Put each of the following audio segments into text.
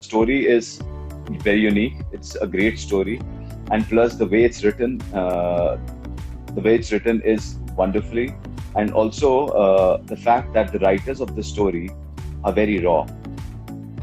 story is very unique. It's a great story, and plus the way it's written is wonderfully, and also the fact that the writers of the story are very raw.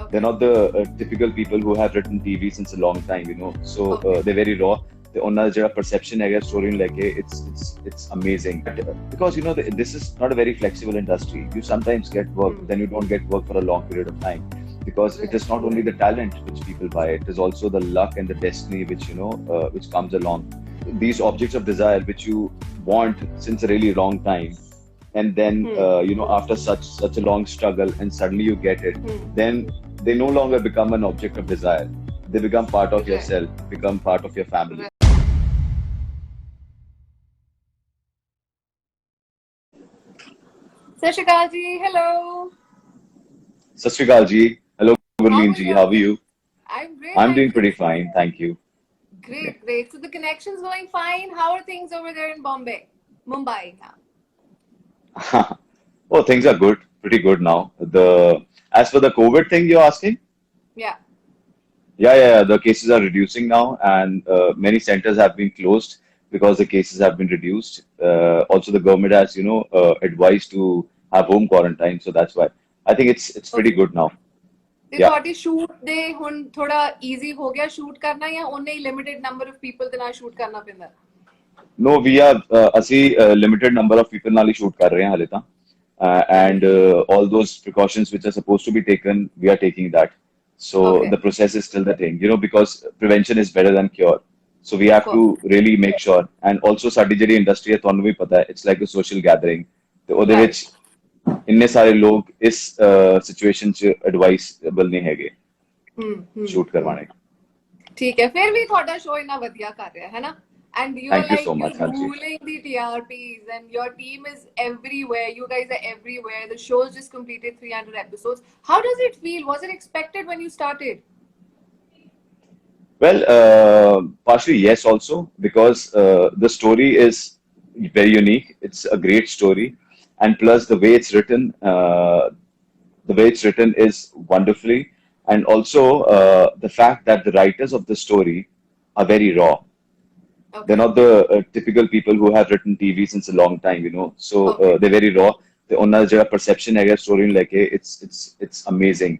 They're Okay. not the typical people who have written TV since a long time, So Okay. they're very raw. The ਉਹਨਾਂ ਦਾ ਜਿਹੜਾ perception ਹੈਗਾ story ਨੂੰ ਲੈ ਕੇ it's amazing. Because this is not a very flexible industry. You sometimes get work, then you don't get work for a long period of time. Because it is not only the talent which people buy, it is also the luck and the destiny which comes along. These objects of desire which you want since a really long time, and then after such a long struggle and suddenly you get it, then they no longer become an object of desire. They become part of Right. yourself, become part of your family. Sat Shri Akal ji, hello. Sat Shri Akal ji. Hello, How Gurleen are ji. you? How are you? I'm great. I'm doing Thank pretty you. fine, thank you. Great, great. So the connection's going fine. How are things over there in Bombay? Mumbai now. Oh, things are good, pretty good now. As for the COVID thing you're asking, Yeah. yeah, the cases are reducing now, and many centers have been closed because the cases have been reduced. Also, the government has, advised to have home quarantine, so that's why I think it's pretty Okay. good now. ਤੇ Yeah. ਤੁਹਾਡੀ shoot ਦੇ ਹੁਣ ਥੋੜਾ easy ਹੋ ਗਿਆ shoot ਕਰਨਾ ਜਾਂ ਉਹਨੇ ਹੀ ਲਿਮਿਟਡ ਨੰਬਰ ਆਫ ਪੀਪਲ ਦੇ ਨਾਲ ਸ਼ੂਟ ਕਰਨਾ ਪੈਂਦਾ? No, ਅਸੀਂ limited number of people ਨਾਲ ਹੀ shoot ਕਰ ਰਹੇ ਹਾਂ ਹਾਲੇ ਤਾਂ. And all those precautions which are supposed to be taken, we are taking that. So Okay. the process is still the thing, because prevention is better than cure. So we Of have to course. really make sure. And also ਸਾਡੀ ਜਿਹੜੀ industry ਹੈ ਤੁਹਾਨੂੰ ਵੀ ਪਤਾ ਹੈ, it's like a social gathering. ਤੇ ਉਹਦੇ Right. ਵਿੱਚ ਇੰਨੇ ਸਾਰੇ ਲੋਕ ਇਸ ਸਿਚੁਏਸ਼ਨ 'ਚ ਐਡਵਾਈਸੇਬਲ ਨਹੀਂ ਹੈਗੇ ਸ਼ੂਟ ਕਰਵਾਣੇ. ਠੀਕ ਹੈ ਫਿਰ ਵੀ ਤੁਹਾਡਾ ਸ਼ੋ ਇੰਨਾ ਵਧੀਆ ਕਰ ਰਿਹਾ ਹੈ ਨਾ and you are Thank you like so much, you're Hansi. ruling the TRPs and your team is everywhere. You guys are everywhere. The show's just completed 300 episodes. How does it feel? Was it expected when you started? Well, partially yes, also because the story is very unique. It's a great story, and plus the way it's written is wonderfully, and also the fact that the writers of the story are very raw. They're Okay. not the typical people who have written TV since a long time, So Okay. they're very raw. The ਉਹਨਾਂ ਦਾ ਜਿਹੜਾ perception ਹੈਗਾ story ਨੂੰ ਲੈ ਕੇ it's amazing.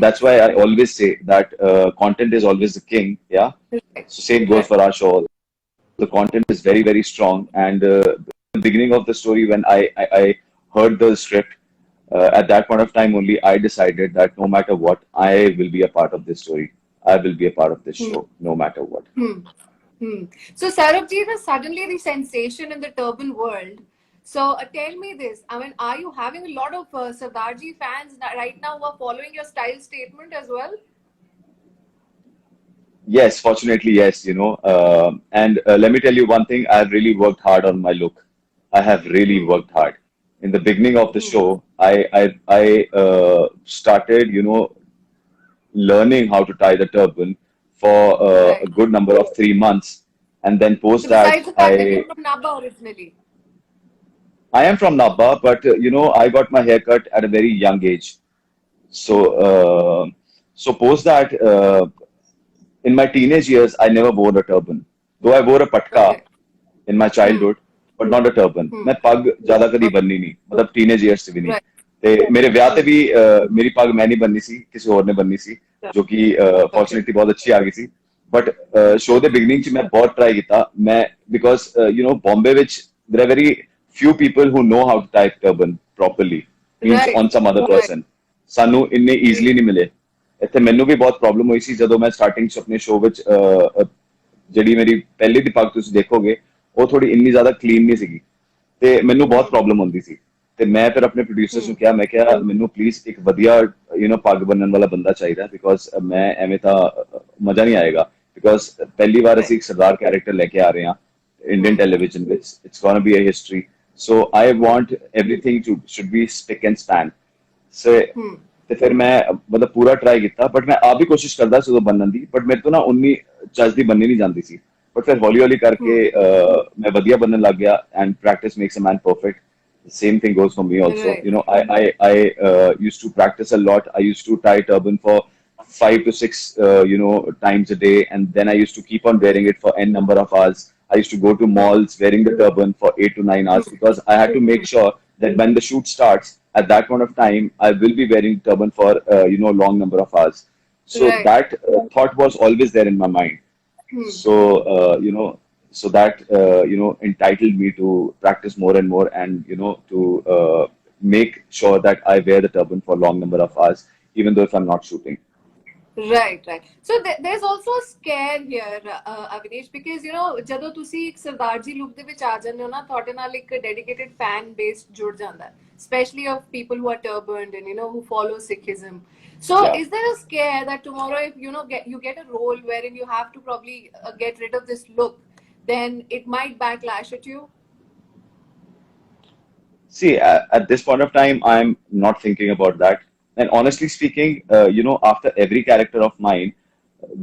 That's why I always say that content is always the king. Yeah. Right. So same goes Right. for our show. The content is very, very strong. And the beginning of the story, when I heard the script, at that point of time only, I decided that no matter what, I will be a part of this story. I will be a part of this show, no matter what. So Saurabh ji, suddenly the sensation in the turban world. So tell me this. I mean, are you having a lot of Sardarji fans right now who are following your style statement as well? Yes, fortunately, yes, and let me tell you one thing, I've really worked hard on my look. I have really worked hard. In the beginning of the show, I started, learning how to tie the turban for a Right. good number of 3 months, and then post So that besides the fact that you're from Nabha originally. I am from Nabha, but I got my hair cut at a very young age. So so post that in my teenage years, I never wore a turban. Though I wore a patka Okay. in my childhood, but not a turban. मैं पग ज्यादा कदी Okay. बननी नहीं, मतलब teenage years से भी नहीं. Right. ਤੇ ਮੇਰੇ ਵਿਆਹ ਤੇ ਵੀ ਮੇਰੀ ਪੱਗ ਮੈਂ ਨਹੀਂ ਬੰਨੀ ਸੀ, ਕਿਸੇ ਹੋਰ ਨੇ ਬੰਨੀ ਸੀ, ਜੋ ਕਿ Okay. ਫੋਰਚੂਨੇਟਲੀ ਬਹੁਤ ਅੱਛੀ ਆ ਗਈ ਸੀ. ਬਟ ਸ਼ੋਅ ਦੇ ਬਿਗਨਿੰਗ ਚ ਮੈਂ ਬਹੁਤ ਟਰਾਈ ਕੀਤਾ. ਮੈਂ ਬਿਕੋਜ਼ ਬੰਬੇ ਵਿੱਚ there are very few people who know how to tie turban properly, means Right. on some other Right. person. ਸਾਨੂੰ ਇੰਨੇ ਈਜ਼ੀਲੀ ਨਹੀਂ ਮਿਲੇ. ਇੱਥੇ ਮੈਨੂੰ ਵੀ ਬਹੁਤ ਪ੍ਰੋਬਲਮ ਹੋਈ ਸੀ ਜਦੋਂ ਮੈਂ ਸਟਾਰਟਿੰਗ ਚ ਆਪਣੇ ਸ਼ੋਅ ਵਿੱਚ ਜਿਹੜੀ ਮੇਰੀ ਪਹਿਲੀ ਦੀ ਪੱਗ ਤੁਸੀਂ ਦੇਖੋਗੇ ਉਹ ਥੋੜੀ ਇੰਨੀ ਜ਼ਿਆਦਾ ਕਲੀਨ ਨਹੀਂ ਸੀਗੀ ਤੇ ਮੈਨੂੰ ਬਹੁਤ ਪ੍ਰੋਬਲਮ ਹੁੰਦੀ ਸੀ ਤੇ ਮੈਂ ਫਿਰ ਆਪਣੇ ਪ੍ਰੋਡਿਊਸਰਸ ਨੂੰ ਕਿਹਾ ਮੈਂ ਕਿਹਾ ਮੈਨੂੰ ਪਲੀਜ਼ ਇੱਕ ਵਧੀਆ ਪੱਗ ਬੰਨਣ ਵਾਲਾ ਬੰਦਾ ਚਾਹੀਦਾ ਬਿਕੋਜ਼ ਮੈਂ ਐਵੇਂ ਤਾਂ ਮਜ਼ਾ ਨਹੀਂ ਆਏਗਾ ਬਿਕੋਜ਼ ਪਹਿਲੀ ਵਾਰ ਅਸੀਂ ਇੱਕ ਸਰਦਾਰ ਕੈਰੈਕਟਰ ਲੈ ਕੇ ਆ ਰਹੇ ਹਾਂ ਇੰਡੀਅਨ ਟੈਲੀਵਿਜ਼ਨ ਵਿੱਚ it's gonna be a history so I want everything to should be spick and span so ਤੇ ਫਿਰ ਮੈਂ ਮਤਲਬ ਪੂਰਾ ਟਰਾਈ ਕੀਤਾ ਬਟ ਮੈਂ ਆਪ ਵੀ ਕੋਸ਼ਿਸ਼ ਕਰਦਾ ਸੀ ਉਦੋਂ ਬੰਨਣ ਦੀ ਬਟ ਮੇਰੇ ਤੋਂ ਨਾ ਉਨੀ ਚੱਜ ਦੀ ਬੰਨੀ ਨਹੀਂ ਜਾਂਦੀ ਸੀ ਬਟ ਫਿਰ ਹੌਲੀ ਹੌਲੀ ਕਰਕੇ ਮੈਂ ਵਧੀਆ ਬੰਨਣ ਲੱਗ ਗਿਆ and practice makes a man perfect same thing goes for me also. Right. I used to practice a lot. I used to tie turban for 5 to 6 times a day, and then I used to keep on wearing it for n number of hours. I used to go to malls wearing the turban for 8 to 9 hours because I had to make sure that when the shoot starts, at that point of time, I will be wearing turban for long number of hours. So Right. that thought was always there in my mind. Hmm. So so that entitled me to practice more and more, and to make sure that I wear the turban for long number of hours, even though if I'm not shooting. Right, right. So there's also a scare here, Avinash, because ਜਦੋਂ ਤੁਸੀਂ ਇੱਕ Sardar ji look ਦੇ ਵਿੱਚ ਆ ਜਾਂਦੇ ਹੋ ਨਾ, ਤੁਹਾਡੇ ਨਾਲ ਇੱਕ dedicated fan base ਜੁੜ ਜਾਂਦਾ ਹੈ, especially of people who are turbaned and who follow Sikhism. So Yeah. is there a scare that tomorrow if you get a role wherein you have to probably get rid of this look, then it might backlash at you? See, at this point of time, I'm not thinking about that. And honestly speaking, after every character of mine,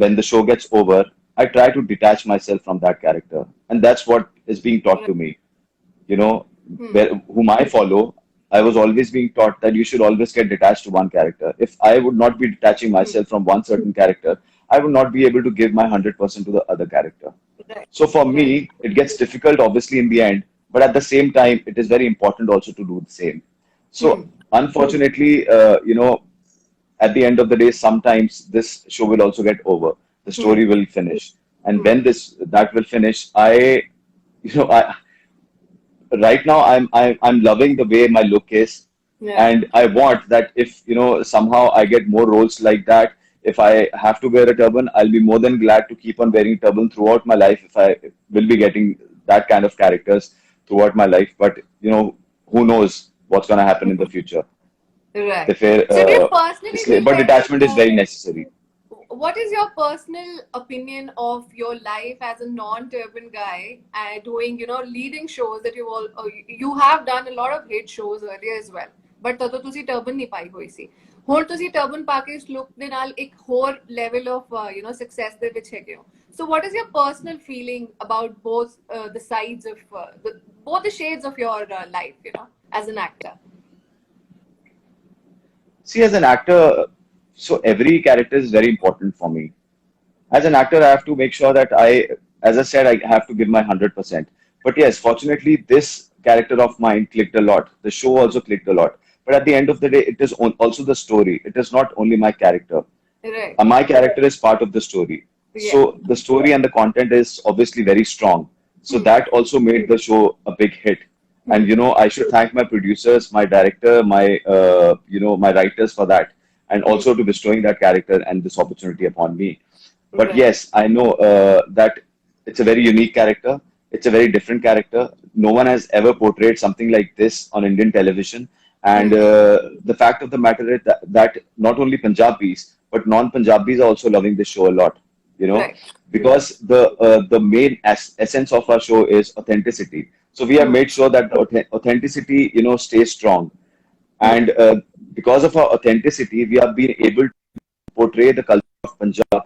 when the show gets over, I try to detach myself from that character. And that's what is being taught to me. Whom I follow, I was always being taught that you should always get detached to one character. If I would not be detaching myself from one certain character, I would not be able to give my 100% to the other character. Right. So for Right. me, it gets difficult, obviously, in the end, but at the same time, it is very important also to do the same. So unfortunately, at the end of the day, sometimes this show will also get over. The story will finish, and when that will finish, I right now I'm loving the way my look is, Yeah. and I want that if somehow I get more roles like that, if I have to wear a turban, I'll be more than glad to keep on wearing turban throughout my life if I will be getting that kind of characters throughout my life. But who knows what's going to happen in the future. Right. If it, So do you personally but feel detachment is very necessary. what is your personal opinion of your life as a non-turban guy and doing, leading shows that you have done a lot of hit shows earlier as well, but ਤਦੋਂ ਤੁਸੀਂ turban ਨਹੀਂ ਪਾਈ ਹੋਈ ਸੀ, ਹੁਣ ਤੁਸੀਂ turban ਪਾ ਕੇ ਇਸ look ਦੇ ਨਾਲ ਇੱਕ ਹੋਰ level of success ਦੇ ਵਿੱਚ ਹੈਗੇ ਹੋ. So what is your personal feeling about both the sides of both the shades of your life, as an actor? See, as an actor, so every character is very important for me. As an actor, I have to make sure that as I said, I have to give my 100%. But yes, fortunately, this character of mine clicked a lot. The show also clicked a lot. But at the end of the day, it is also the story. It is not only my character. Right. My character is part of the story. Yeah. So the story and the content is obviously very strong. So that also made the show a big hit. And I should thank my producers, my director, my my writers for that, and also to bestowing that character and this opportunity upon me. But Right. yes, I know that it's a very unique character. It's a very different character. No one has ever portrayed something like this on Indian television. And the fact of the matter is that not only Punjabis, but non-Punjabis are also loving this show a lot. Right. Because the main essence of our show is authenticity. So we have made sure that the authenticity, stays strong. And because of our authenticity, we have been able to portray the culture of Punjab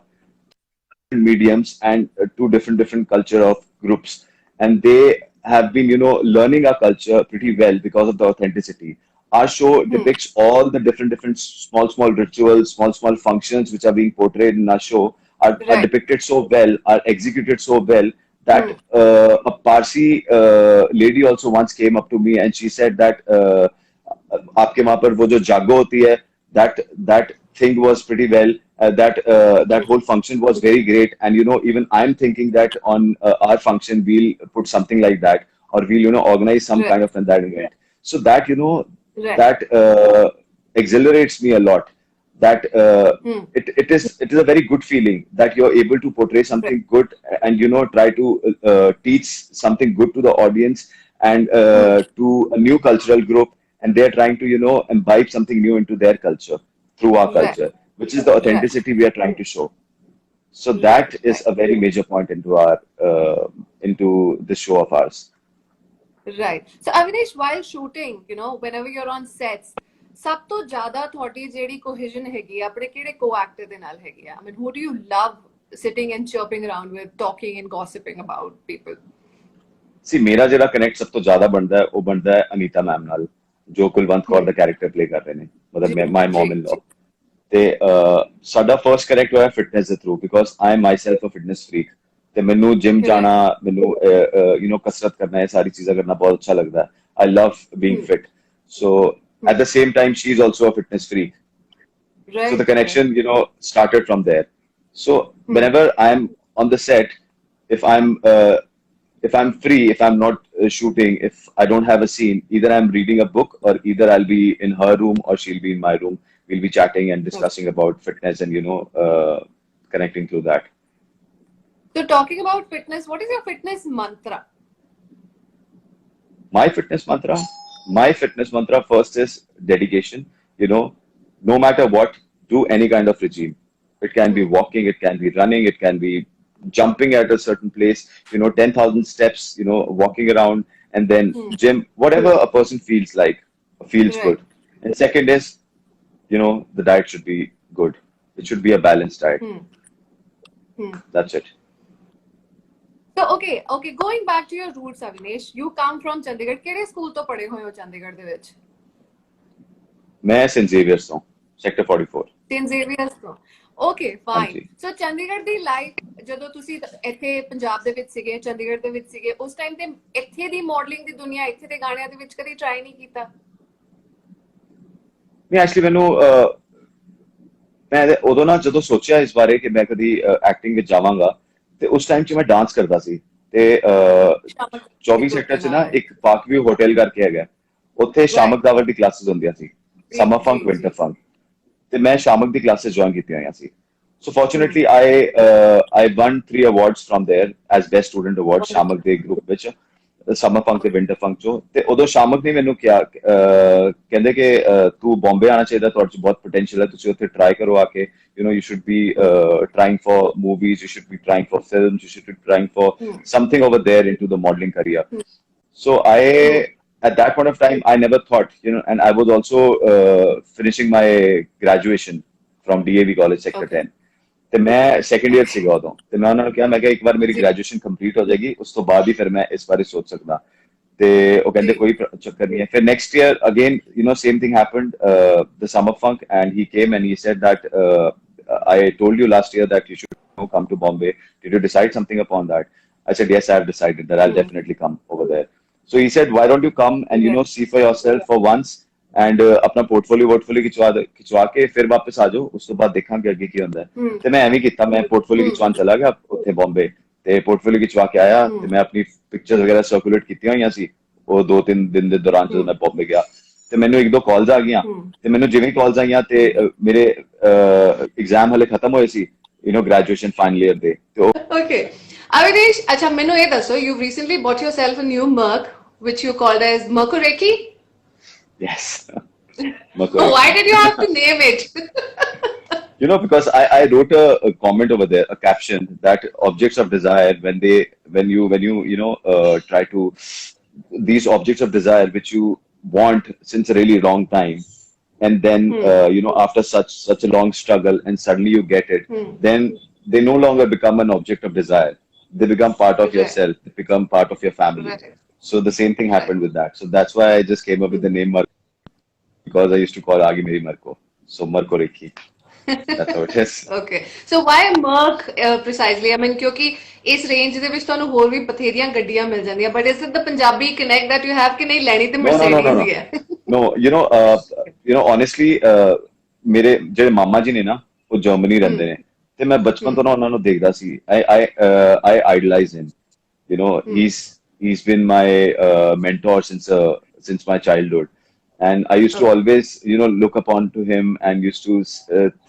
mediums and two different culture of groups, and they have been learning our culture pretty well because of the authenticity. Our show depicts all the different small rituals, small functions which are being portrayed in our show are Right. depicted so well, are executed so well that a Parsi lady also once came up to me and she said that आपके वहां पर वो जो जागो होती है, that thing was pretty well. That whole function was very great, and even I'm thinking that on our function we'll put something like that, or we'll organize some Right. kind of that event. So that Right. that exhilarates me a lot. That it is a very good feeling that you're able to portray something good and try to teach something good to the audience and to a new cultural group, and they're trying to imbibe something new into their culture through our Right. culture, which is the authenticity we are trying to show. So that is a very major point into our into this show of ours. Right. So Avinash, while shooting, whenever you're on sets, ਸਭ ਤੋਂ ਜ਼ਿਆਦਾ ਤੁਹਾਡੀ ਜਿਹੜੀ cohesion ਹੈਗੀ ਆ ਆਪਣੇ ਕਿਹੜੇ co-actor ਦੇ ਨਾਲ ਹੈਗੀ ਆ? I mean, who do you love sitting and chirping around with, talking and gossiping about people? See, ਮੇਰਾ ਜਿਹੜਾ ਕਨੈਕਟ ਸਭ ਤੋਂ ਜ਼ਿਆਦਾ ਬਣਦਾ ਹੈ ਉਹ ਬਣਦਾ ਹੈ ਅਨੀਤਾ ਮੈਮ ਨਾਲ, ਜੋ ਕੁਲਵੰਤ ਕੌਰ ਦਾ ਕੈਰੈਕਟਰ ਪਲੇ ਕਰ ਰਹੇ ਨੇ, ਮਤਲਬ ਮਾਈ ਮਮ ਇਨ ਲਾ। ਤੇ ਸਾਡਾ ਫਰਸਟ ਕਨੈਕਟ ਹੋਇਆ ਫਿਟਨੈਸ ਦੇ through because I am myself a fitness freak ਤੇ ਮੈਨੂੰ ਜਿਮ Correct. ਜਾਣਾ ਮੈਨੂੰ ਕਸਰਤ ਕਰਨਾ ਇਹ ਸਾਰੀ ਚੀਜ਼ਾਂ ਕਰਨਾ ਬਹੁਤ ਅੱਛਾ ਲੱਗਦਾ ਹੈ I love being fit so at the same time she is also a fitness freak so the Right. connection started from there so whenever I'm on the set if I'm free if I'm not shooting if I don't have a scene either I'm reading a book or either I'll be in her room or she'll be in my room we'll be chatting and discussing about fitness and connecting through that. So talking about fitness, what is your fitness mantra? My fitness mantra first is dedication. No matter what, do any kind of regime. It can be walking, it can be running, it can be jumping at a certain place, 10,000 steps, walking around, and then gym, whatever a person feels like, feels Right. good. And second is, the diet should be good. It should be a balanced diet. That's it. So okay, going back to your roots, Avinash, you come from Chandigarh. ਕਿਹੜੇ school ਤੋਂ ਪੜ੍ਹੇ ਹੋਏ ਹੋ ਚੰਡੀਗੜ੍ਹ ਦੇ ਵਿੱਚ? ਮੈਂ St. Xavier's ਤੋਂ, Sector 44. St. Xavier's ਤੋਂ. Okay, fine. ਹਾਂਜੀ। So ਚੰਡੀਗੜ੍ਹ ਦੀ ਲਾਈਫ ਜਦੋਂ ਤੁਸੀਂ ਇੱਥੇ ਪੰਜਾਬ ਦੇ ਵਿੱਚ ਸੀਗੇ, ਚੰਡੀਗੜ੍ਹ ਦੇ ਵਿੱਚ ਸੀਗੇ, ਉਸ ਟਾਈਮ ਤੇ ਇੱਥੇ ਦੀ ਮਾਡਲਿੰਗ ਦੀ ਦੁਨੀਆ, ਇੱਥੇ ਦੇ ਗਾਣਿਆਂ ਦੇ ਵਿੱਚ ਕਦੀ ਟਰਾਈ ਨਹੀਂ ਕੀਤਾ? ਨਹੀਂ ਐਕਚੁਅਲੀ ਮੈਨੂੰ ਮੈਂ ਉਦੋਂ ਨਾ ਜਦੋਂ ਸੋਚਿਆ ਇਸ ਬਾਰੇ ਕਿ ਮੈਂ ਕਦੀ ਐਕਟਿੰਗ ਵਿੱਚ ਜਾਵਾਂਗਾ ਤੇ ਉਸ ਟਾਈਮ 'ਚ ਮੈਂ ਡਾਂਸ ਕਰਦਾ ਸੀ ਤੇ 24 ਸੈਕਟਰ 'ਚ ਨਾ ਇੱਕ ਪਾਰਕ ਵਿਊ ਹੋਟਲ ਕਰਕੇ ਹੈਗਾ ਉੱਥੇ ਸ਼ਾਮਕ ਦਾਵਰ ਦੀ ਕਲਾਸਿਸ ਹੁੰਦੀਆਂ ਸੀ ਸਮਰ ਫੰਕ ਵਿੰਟਰ ਫੰਕ ਤੇ ਮੈਂ ਸ਼ਾਮਕ ਦੀ ਕਲਾਸਿਸ ਜੁਆਇਨ ਕੀਤੀਆਂ ਹੋਈਆਂ ਸੀ ਸੋ fortunately I won 3 awards from there as best student award Shiamak ਦੇ ਗਰੁੱਪ ਵਿੱਚ ਸਮਰ ਫੰਕ ਤੇ ਵਿੰਟਰ ਫੰਕ ਚੋਂ ਤੇ ਉਦੋਂ ਸ਼ਾਮਕ ਨੇ ਮੈਨੂੰ ਕਿਹਾ ਕਹਿੰਦੇ ਕਿ ਤੂੰ ਬੰਬੇ ਆਣਾ ਚਾਹੀਦਾ ਤੁਹਾਡੇ 'ਚ ਬਹੁਤ ਪੋਟੈਂਸ਼ੀਅਲ ਹੈ ਤੁਸੀਂ ਉੱਥੇ ਟਰਾਈ ਕਰੋ ਆ ਕੇ you should be trying for movies you should be trying for films you should be trying for something over there into the modeling career so at that point of time I never thought and I was also finishing my graduation from DAV college sector 10 ਤੇ ਮੈਂ second year ਸੀਗਾ ਉਦੋਂ ਤੇ ਮੈਂ ਉਹਨਾਂ ਨੂੰ ਕਿਹਾ ਮੈਂ ਕਿਹਾ ਇੱਕ ਵਾਰ ਮੇਰੀ ਗ੍ਰੈਜੂਏਸ਼ਨ ਕੰਪਲੀਟ ਹੋ ਜਾਏਗੀ ਉਸ ਤੋਂ ਬਾਅਦ ਹੀ ਫਿਰ ਮੈਂ ਇਸ ਬਾਰੇ ਸੋਚ ਸਕਦਾ ਤੇ ਉਹ ਕਹਿੰਦੇ ਕੋਈ ਚੱਕਰ ਨਹੀਂ ਹੈ ਫਿਰ next year again same thing happened the summer funk and he came and he said that I told you last year that you should come to Bombay did you decide something upon that I said yes I have decided that I'll definitely come over there so he said why don't you come and see for yourself for once and ਆਪਣਾ portfolio ਖਿਚਵਾ ਕੇ ਫਿਰ ਵਾਪਸ ਆ ਜਾਓ ਉਸ ਤੋਂ ਬਾਅਦ ਦੇਖਾਂਗੇ ਅੱਗੇ ਕੀ ਹੁੰਦਾ ਤੇ ਮੈਂ ਐਵੇਂ ਕੀਤਾ ਮੈਂ ਪੋਰਟਫੋਲੀਓ ਖਿਚਵਾਉਣ ਚਲਾ ਗਿਆ ਉੱਥੇ ਬੰਬੇ ਤੇ ਪੋਰਟਫੋਲੀਓ ਖਿਚਵਾ ਕੇ ਆਇਆ ਤੇ ਮੈਂ ਆਪਣੀ ਪਿਕਚਰਸ ਵਗੈਰਾ ਸਰਕੂਲੇਟ ਕੀਤੀਆਂ ਹੋਈਆਂ ਸੀ ਉਹ 2-3 ਦਿਨ ਦੇ ਦੌਰਾਨ ਜਦੋਂ ਮੈਂ ਬੰਬੇ ਗਿਆ ਤੇ ਮੈਨੂੰ ਇੱਕ ਦੋ ਕਾਲਸ ਆ ਗਈਆਂ ਤੇ ਮੈਨੂੰ ਜਿਵੇਂ ਕਾਲਸ ਆਈਆਂ ਤੇ ਮੇਰੇ ਐਗਜ਼ਾਮ ਹਲੇ ਖਤਮ ਹੋਏ ਸੀ ਗ੍ਰੈਜੂਏਸ਼ਨ ਫਾਈਨਲ ਈਅਰ ਦੇ ਤੇ ਓਕੇ Avinash, ਅੱਛਾ ਮੈਨੂੰ ਇਹ ਦੱਸੋ you've recently bought yourself a new Merc which you called as Mercoreki? Yes. Why did you have to name it? Because I wrote a comment over there, a caption that objects of desire when you try to these objects of desire which you want since a really long time, and then after such a long struggle and suddenly you get it, then they no longer become an object of desire. They become part of yourself. They become part of your family. So the same thing happened with that. So that's why I just came up with the name Marco because I used to call Agi Meri Marco. So Marco Rekhi. That's how it is. Okay. So why Merc precisely? I mean, क्योंकि इस range ਦੇ ਵਿੱਚ ਤੁਹਾਨੂੰ ਹੋਰ ਵੀ ਬਥੇਰੀਆਂ ਗੱਡੀਆਂ ਮਿਲ ਜਾਂਦੀਆਂ but is it the Punjabi connect that you have ਕਿ ਨਹੀਂ ਲੈਣੀ ਤੇ Mercedes ਹੀ ਹੈ? No, honestly, ਮੇਰੇ ਜਿਹੜੇ ਮਾਮਾ ਜੀ ਨੇ ਨਾ ਉਹ ਜਰਮਨੀ ਰਹਿੰਦੇ ਨੇ ਤੇ ਮੈਂ ਬਚਪਨ ਤੋਂ ਨਾ ਉਹਨਾਂ ਨੂੰ ਦੇਖਦਾ ਸੀ I idolize him. He's been my mentor since my childhood, and I used to always look upon to him and used to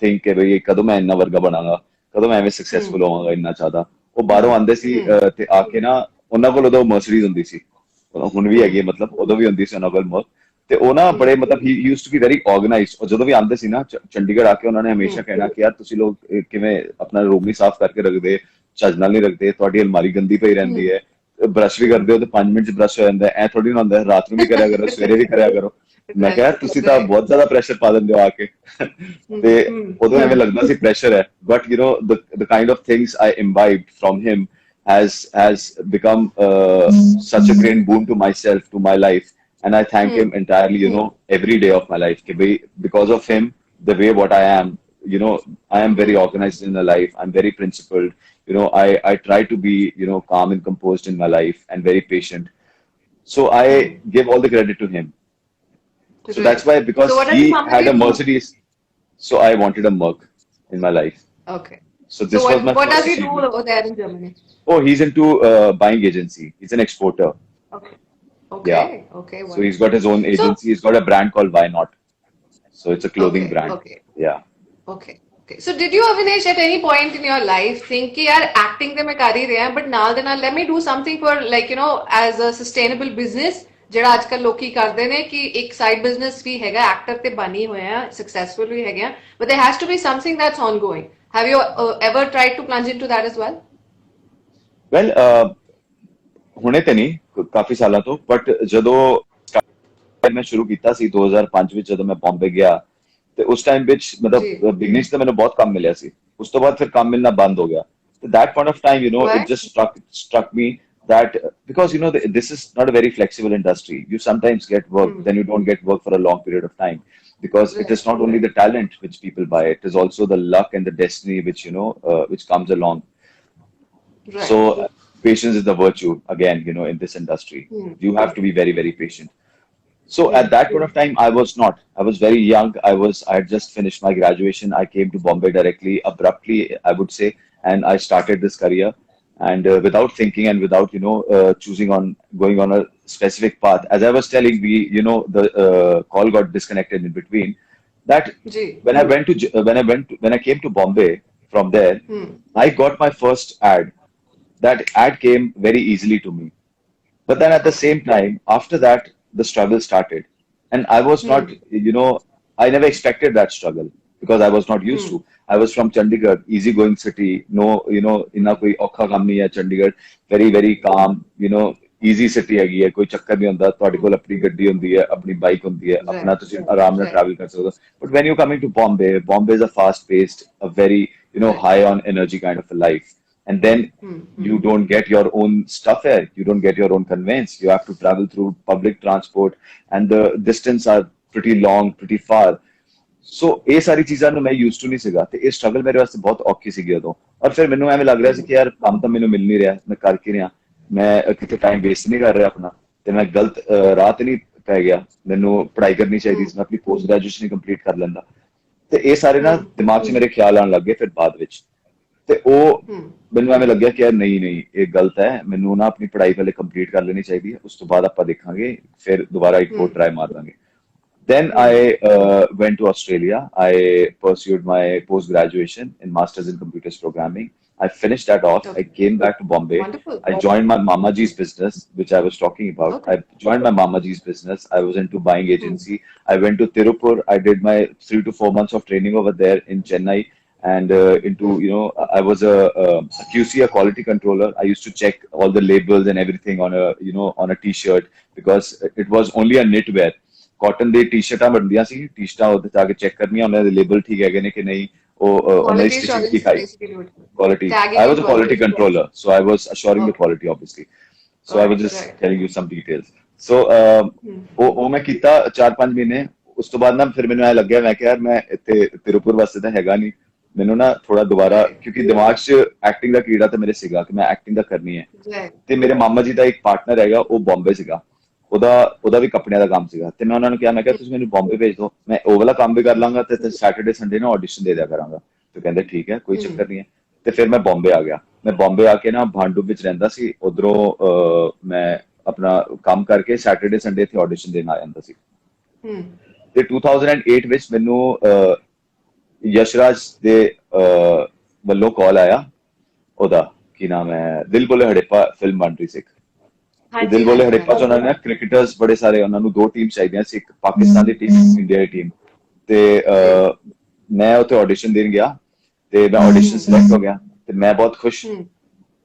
think ਕਿ ਬਈ ਕਦੋਂ ਮੈਂ ਇੰਨਾ ਵਰਗਾ ਬਣਾਂਗਾ ਕਦੋਂ ਮੈਂ ਐਵੇਂ ਸਕਸੈਸਫੁਲ ਹੋਵਾਂਗਾ ਇੰਨਾ ਜ਼ਿਆਦਾ ਉਹ ਬਾਹਰੋਂ ਆਉਂਦੇ ਸੀ ਤੇ ਆ ਕੇ ਨਾ ਉਹਨਾਂ ਕੋਲ ਉਦੋਂ ਮਰਸੀਡੀਜ਼ ਹੁੰਦੀ ਸੀ ਹੁਣ ਵੀ ਹੈਗੀ ਮਤਲਬ ਉਦੋਂ ਵੀ ਹੁੰਦੀ ਸੀ ਉਹਨਾਂ ਕੋਲ ਮਰਕ ਤੇ ਉਹ ਨਾ ਬੜੇ ਮਤਲਬ ਹੀ used to be very organised ਉਹ ਜਦੋਂ ਵੀ ਆਉਂਦੇ ਸੀ ਨਾ ਚੰਡੀਗੜ੍ਹ ਆ ਕੇ ਉਹਨਾਂ ਨੇ ਹਮੇਸ਼ਾ ਕਹਿਣਾ ਕਿ ਯਾਰ ਤੁਸੀਂ ਲੋਕ ਕਿਵੇਂ ਆਪਣਾ ਰੂਮ ਨਹੀਂ ਸਾਫ਼ ਕਰਕੇ ਰੱਖਦੇ ਚੱਜ ਨਾਲ ਨਹੀਂ ਰੱਖਦੇ ਤੁਹਾਡੀ ਅਲਮਾਰੀ ਗੰਦੀ ਪਈ ਰਹਿੰਦੀ ਹੈ ਬ੍ਰਸ਼ ਵੀ ਕਰਦੇ ਹੋ ਤੇ 5 ਮਿੰਟ ਚ ਬ੍ਰਸ਼ ਹੋ ਜਾਂਦਾ ਐ ਥੋੜੀ ਨਾ ਹੁੰਦਾ ਰਾਤ ਨੂੰ ਵੀ ਕਰਿਆ ਕਰੋ ਸਵੇਰੇ ਵੀ ਕਰਿਆ ਕਰੋ ਮੈਂ ਕਿਹਾ ਤੁਸੀਂ ਤਾਂ ਬਹੁਤ ਜ਼ਿਆਦਾ ਪ੍ਰੈਸ਼ਰ ਪਾ ਦਿੰਦੇ ਹੋ ਆ ਕੇ ਤੇ ਉਦੋਂ ਐਵੇਂ ਲੱਗਦਾ ਸੀ ਪ੍ਰੈਸ਼ਰ ਹੈ but the kind of things I imbibed from him has become such a great boon to myself, to my life, and I thank him entirely every day of my life because of him the way what I am you know, I am very organized in my life. I'm very principled. You know, I try to be, you know, calm and composed in my life and very patient. So I give all the credit to him. So that's Right. why, So because what does the he had family a do? Mercedes, so I wanted a Merc in my life. Okay. So So this was my what does first he do achievement. over there in Germany? Oh, he's into buying agency. He's an exporter. Okay. Yeah. Okay. Okay. So he's got his Wonderful. own So agency. He's got a brand called Why Not. So it's a clothing okay. brand. Okay. Yeah. Okay. Okay. So did you, Avinash, at any point in your life think कि यार acting तो मैं कर ही रहा but नाल दे नाल let me do something for like you know as a sustainable business ਜਿਹੜਾ ਅੱਜਕੱਲ ਲੋਕੀ ਕਰਦੇ ਨੇ ਕਿ ਇੱਕ ਸਾਈਡ ਬਿਜ਼ਨਸ ਵੀ ਹੈਗਾ ਐਕਟਰ ਤੇ ਬਣੀ ਹੋਏ ਆ ਸਕਸੈਸਫੁਲ ਵੀ ਹੈਗੇ ਆ but there has to be something that's ongoing. Have you ever tried to plunge into that as well? Well, ਹੁਣੇ ਤੇ ਨਹੀਂ ਕਾਫੀ ਸਾਲਾਂ ਤੋਂ, ਬਟ ਜਦੋਂ ਮੈਂ ਸ਼ੁਰੂ ਕੀਤਾ ਸੀ 2005 ਵਿੱਚ, ਜਦੋਂ ਮੈਂ ਬੰਬੇ ਗਿਆ, ਤੇ ਉਸ ਟਾਈਮ ਵਿੱਚ ਜੀ ਮਤਲਬ ਬਿਗਨਿੰਗ ਤੇ ਮੈਨੂੰ ਬਹੁਤ ਕੰਮ ਮਿਲਿਆ ਸੀ। ਉਸ ਤੋਂ ਬਾਅਦ ਫਿਰ ਕੰਮ ਮਿਲਣਾ ਬੰਦ ਹੋ ਗਿਆ। ਤੇ that point of time, you know, it Why? just struck me that because you know this is not a very flexible industry. You sometimes get work, then you don't get work for a long period of time, because it is Right, not only right, the talent which people buy, it is also the luck and the destiny which, you know, which comes along. right. So patience is the virtue again, you know, in this industry. You have to be very, very patient. So at that point of time, I was not. I was very young. I had just finished my graduation. I came to Bombay directly, abruptly, I would say, and I started this career. And without thinking and without, you know, choosing on going on a specific path. As I was telling, the call got disconnected in between. That ji when I went to when I came to Bombay from there, I got my first ad. That ad came very easily to me. But then at the Okay. same time, after that, the struggle started. And I was not, you know, I never expected that struggle because I was not used to. I was from Chandigarh, easygoing city, no, you know, inna koi ਔਖਾ ਕੰਮ ਨਹੀਂ ਹੈ Chandigarh, very, very calm, you know, easy city ਹੈਗੀ ਹੈ, ਕੋਈ ਚੱਕਰ ਨਹੀਂ ਹੁੰਦਾ, ਤੁਹਾਡੇ ਕੋਲ ਆਪਣੀ ਗੱਡੀ ਹੁੰਦੀ ਹੈ, ਆਪਣੀ ਬਾਈਕ ਹੁੰਦੀ ਹੈ, ਆਪਣਾ Right, ਤੁਸੀਂ ਆਰਾਮ ਨਾਲ right, travel ਕਰ ਸਕਦੇ ਹੋ. But when you're coming to Bombay, Bombay is a fast-paced, a very, you know, right. high on energy kind of a life. And then you don't get your own stuff here. You don't get your own conveyance. You have to travel through public transport, and the distance are pretty long, pretty far. ਸੋ ਇਹ ਸਾਰੀ ਚੀਜ਼ਾਂ ਨੂੰ ਮੈਂ use to ਨਹੀਂ ਸੀਗਾ, ਤੇ ਇਹ struggle ਮੇਰੇ ਵਾਸਤੇ ਬਹੁਤ ਔਖੀ ਸੀਗੀ ਉਦੋਂ। ਔਰ ਫਿਰ ਮੈਨੂੰ ਐਵੇਂ ਲੱਗ ਰਿਹਾ ਸੀ ਕਿ ਯਾਰ ਕੰਮ ਤਾਂ ਮੈਨੂੰ ਮਿਲ ਨਹੀਂ ਰਿਹਾ, ਮੈਂ ਕਰ ਕੀ ਰਿਹਾ, ਮੈਂ ਕਿਤੇ ਟਾਈਮ ਵੇਸਟ ਨਹੀਂ ਕਰ ਰਿਹਾ ਆਪਣਾ, ਤੇ ਮੈਂ ਗਲਤ ਰਾਹ ਤੇ ਨਹੀਂ ਪੈ ਗਿਆ, ਮੈਨੂੰ ਪੜ੍ਹਾਈ ਕਰਨੀ ਚਾਹੀਦੀ ਸੀ, ਮੈਂ ਆਪਣੀ ਪੋਸਟ ਗ੍ਰੈਜੂਏਸ਼ਨ ਕੰਪਲੀਟ ਕਰ ਲੈਂਦਾ। ਤੇ ਇਹ ਸਾਰੇ ਨਾ ਦਿਮਾਗ 'ਚ ਮੇਰੇ ਖਿਆਲ ਆਉਣ ਲੱਗੇ ਫਿਰ ਬਾਅਦ ਵਿੱਚ, ਤੇ ਉਹ ਮੈਨੂੰ ਐਵੇਂ ਲੱਗਿਆ ਕਿ ਯਾਰ ਨਹੀਂ ਨਹੀਂ ਇਹ ਗਲਤ ਹੈ, ਮੈਨੂੰ ਨਾ ਆਪਣੀ ਪੜ੍ਹਾਈ ਪਹਿਲੇ ਕੰਪਲੀਟ ਕਰ ਲੈਣੀ ਚਾਹੀਦੀ ਹੈ, ਉਸ ਤੋਂ ਬਾਅਦ ਆਪਾਂ ਦੇਖਾਂਗੇ, ਫਿਰ ਦੁਬਾਰਾ ਇੱਕ ਹੋਰ ਟਰਾਈ ਮਾਰ ਦਾਂਗੇ। Then I went to Australia. I pursued my post graduation in Masters in Computers Programming. I finished that off. I Okay. came back to Bombay. Wonderful. I joined my Mama G's business, which I was talking about. Okay. I joined my Mama G's business. I was into buying agency. I went to Tirupur. I did my 3 to 4 months of training over there in Chennai. And into, you know, I was a QC, a quality controller. I used to check all the labels and everything on a, you know, on a T-shirt, because it was only a knitwear. Cotton ਦੀ ਟੀ-ਸ਼ਰਟਾਂ ਬਣਦੀਆਂ ਸੀ, ਟੀ-ਸ਼ਰਟਾਂ ਉਹਦੇ ਤੇ ਆ ਕੇ check ਕਰਨੀਆਂ, ਉਹਨਾਂ ਦੇ label ਠੀਕ ਹੈਗੇ ਨੇ ਕਿ ਨਹੀਂ, ਉਹ ਉਹਨਾਂ ਦੀ Quality ਸਟਿਚਿੰਗ assurance ਦਿਖਾਈ, basically what quality. tagging I and was a quality controller, so I was assuring the Okay. quality, obviously. So I was Right, just right. telling you some details. So ਉਹ ਮੈਂ ਕੀਤਾ 4-5 ਮਹੀਨੇ। ਉਸ ਤੋਂ ਬਾਅਦ ਨਾ ਫਿਰ ਮੈਨੂੰ ਐ ਲੱਗਿਆ, ਮੈਂ ਕਿਹਾ ਯਾਰ ਮੈਂ ਇੱਥੇ ਤਿਰੂਪੁਰ ਵਾਸਤੇ ਤਾਂ ਹੈਗਾ ਨਹੀਂ, ਮੈਨੂੰ ਨਾ ਥੋੜਾ ਦੁਬਾਰਾ, Right. ਕਿਉਂਕਿ ਦਿਮਾਗ 'ਚ ਐਕਟਿੰਗ ਦਾ ਕੀੜਾ ਤਾਂ ਮੇਰੇ ਸੀਗਾ ਕਿ ਮੈਂ ਐਕਟਿੰਗ ਦਾ ਕਰਨੀ ਹੈ। Right. ਤੇ ਮੇਰੇ ਮਾਮਾ ਜੀ ਦਾ ਇੱਕ ਪਾਰਟਨਰ ਹੈਗਾ, ਉਹ ਬੰਬੇ ਸੀਗਾ, ਉਹਦਾ ਵੀ ਕੱਪੜਿਆਂ ਦਾ ਕੰਮ ਸੀਗਾ, ਤੇ ਮੈਂ ਉਹਨਾਂ ਨੂੰ ਕਿਹਾ, ਮੈਂ ਕਿਹਾ ਤੁਸੀਂ ਮੈਨੂੰ ਬੰਬੇ ਭੇਜ ਦਿਓ, ਮੈਂ ਉਹ ਵਾਲਾ ਕੰਮ ਵੀ ਕਰ ਲਾਂਗਾ ਤੇ ਸੈਟਰਡੇ ਸੰਡੇ ਨੂੰ ਆਡੀਸ਼ਨ ਦੇ ਦਿਆ ਕਰਾਂਗਾ। ਤੇ ਕਹਿੰਦੇ ਠੀਕ ਹੈ, ਕੋਈ ਚੱਕਰ ਨਹੀਂ ਹੈ। ਤੇ ਫਿਰ ਮੈਂ ਬੰਬੇ ਆ ਗਿਆ। ਮੈਂ ਬੰਬੇ ਆ ਕੇ ਨਾ ਭਾਂਡੂ ਵਿੱਚ ਰਹਿੰਦਾ ਸੀ, ਉਧਰੋਂ ਮੈਂ ਆਪਣਾ ਕੰਮ ਕਰਕੇ ਸੈਟਰਡੇ ਸੰਡੇ ਇੱਥੇ ਆਡੀਸ਼ਨ ਦੇਣ ਆ ਜਾਂਦਾ ਸੀ। ਤੇ 2008 ਵਿੱਚ ਮੈਨੂੰ ਯਸ਼ਰਾਜ ਦੇ ਵੱਲੋਂ ਕਾਲ ਆਇਆ, ਉਹਦਾ ਕੀ ਨਾਮ ਹੈ, ਦਿਲ ਬੋਲੇ ਹੜੱਪਾ ਫਿਲਮ ਬਣ ਰਹੀ ਸੀ। ਤੇ ਦਿਲ ਬੋਲੇ ਹੜੱਪਾ 'ਚ ਉਹਨਾਂ ਨੇ ਕ੍ਰਿਕਟਰਸ ਬੜੇ ਸਾਰੇ, ਉਹਨਾਂ ਨੂੰ 2 ਟੀਮ ਚਾਹੀਦੀਆਂ ਸੀ, ਇੱਕ ਪਾਕਿਸਤਾਨ ਦੀ ਟੀਮ, ਇੰਡੀਆ ਦੀ ਟੀਮ। ਤੇ ਮੈਂ ਉੱਥੇ ਆਡੀਸ਼ਨ ਦੇਣ ਗਿਆ, ਤੇ ਮੈਂ ਆਡੀਸ਼ਨ ਸਿਲੈਕਟ ਹੋ ਗਿਆ, ਤੇ ਮੈਂ ਬਹੁਤ ਖੁਸ਼।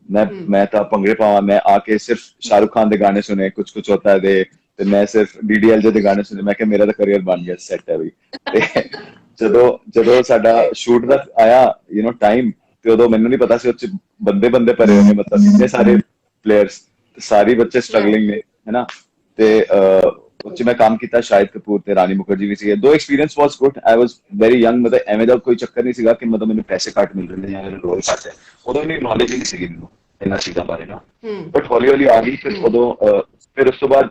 ਮੈਂ ਤਾਂ ਭੰਗੜੇ ਪਾਵਾਂ, ਮੈਂ ਆ ਕੇ ਸਿਰਫ ਸ਼ਾਹਰੁਖ ਖਾਨ ਦੇ ਗਾਣੇ ਸੁਣੇ, ਕੁਛ ਕੁਛ ਹੋਤਾ ਹੈ ਦੇ, ਤੇ ਮੈਂ ਸਿਰਫ DDLJ ਦੇ ਗਾਣੇ ਸੁਣੇ। ਮੈਂ ਕਿਹਾ ਮੇਰਾ ਤਾਂ ਕਰੀਅਰ ਬਣ ਗਿਆ, ਸੈੱਟ ਹੈ ਬਈ। ਤੇ ਜਦੋਂ ਸਾਡਾ ਸ਼ੂਟ ਦਾ ਆਇਆ, ਯੂ نو ਟਾਈਮ, ਤੇ ਉਦੋਂ ਮੈਨੂੰ ਨਹੀਂ ਪਤਾ ਸੀ ਉੱਚ ਬੰਦੇ ਭਰੇ ਹੋਏ, ਮਤਲਬ ਇੰਨੇ ਸਾਰੇ ਪਲੇਅਰਸ, ਸਾਰੇ ਬੱਚੇ ਸਟਰਗਲਿੰਗ ਨੇ, ਹੈਨਾ। ਤੇ ਉੱਚ ਮੈਂ ਕੰਮ ਕੀਤਾ ਸ਼ਾਹਿਦ ਕਪੂਰ ਤੇ ਰਾਣੀ ਮੁਖਰਜੀ ਵੀ ਸੀ ਦੋ experience was good I was very young ਮਤਲਬ ਐਵੇਂ ਦਾ ਕੋਈ ਚੱਕਰ ਨਹੀਂ ਸੀਗਾ ਕਿ ਮਤਲਬ ਮੈਨੂੰ ਪੈਸੇ ਘੱਟ ਮਿਲ ਰਹੇ ਨੇ ਜਾਂ ਮੈਨੂੰ ਰੋਲ ਘੱਟ ਹੈ ਉਦੋਂ ਨਹੀਂ ਨੌਲੇਜ ਨਹੀਂ ਸੀਗੀ ਮੈਨੂੰ ਇਹਨਾਂ ਚੀਜ਼ਾਂ ਬਾਰੇ ਨਾ ਬਟ ਹੌਲੀ ਹੌਲੀ ਆ ਗਈ ਫਿਰ ਉਦੋਂ ਫਿਰ ਉਸ ਤੋਂ ਬਾਅਦ